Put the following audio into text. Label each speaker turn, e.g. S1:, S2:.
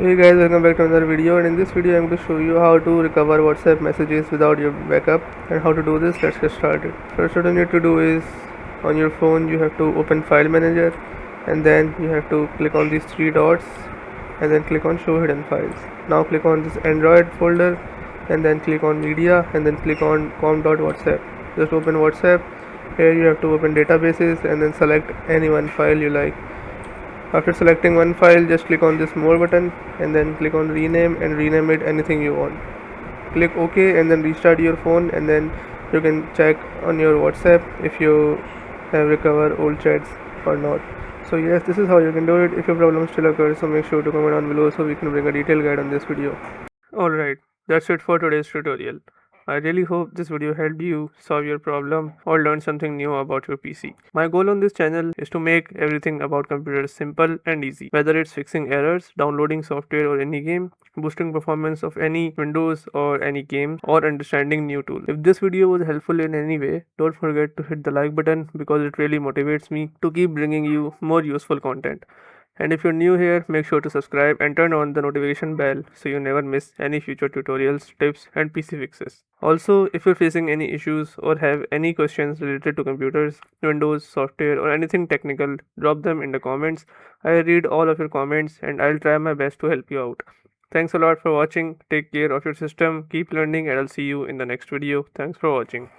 S1: Hey guys, welcome back to another video, and in this video I'm going to show you how to recover WhatsApp messages without your backup. And how to do this, let's get started. First, what you need to do is, on your phone you have to open file manager, and then you have to click on these three dots and then click on show hidden files. Now click on this Android folder and then click on media and then click on com.whatsapp. Just open WhatsApp. Here you have to open databases and then select any one file you like. After selecting one file, just click on this more button and then click on rename and rename it anything you want. Click OK and then restart your phone, and then you can check on your WhatsApp if you have recovered old chats or not. So yes, this is how you can do it. If your problem still occurs, so make sure to comment down below so we can bring a detailed guide on this video. Alright, that's it for today's tutorial. I really hope this video helped you solve your problem or learn something new about your PC. My goal on this channel is to make everything about computers simple and easy, whether it's fixing errors, downloading software or any game, boosting performance of any Windows or any game, or understanding new tools. If this video was helpful in any way, don't forget to hit the like button because it really motivates me to keep bringing you more useful content. And if you're new here, make sure to subscribe and turn on the notification bell so you never miss any future tutorials, tips, and PC fixes. Also, if you're facing any issues or have any questions related to computers, Windows, software, or anything technical, drop them in the comments. I read all of your comments and I'll try my best to help you out. Thanks a lot for watching. Take care of your system, keep learning, and I'll see you in the next video. Thanks for watching.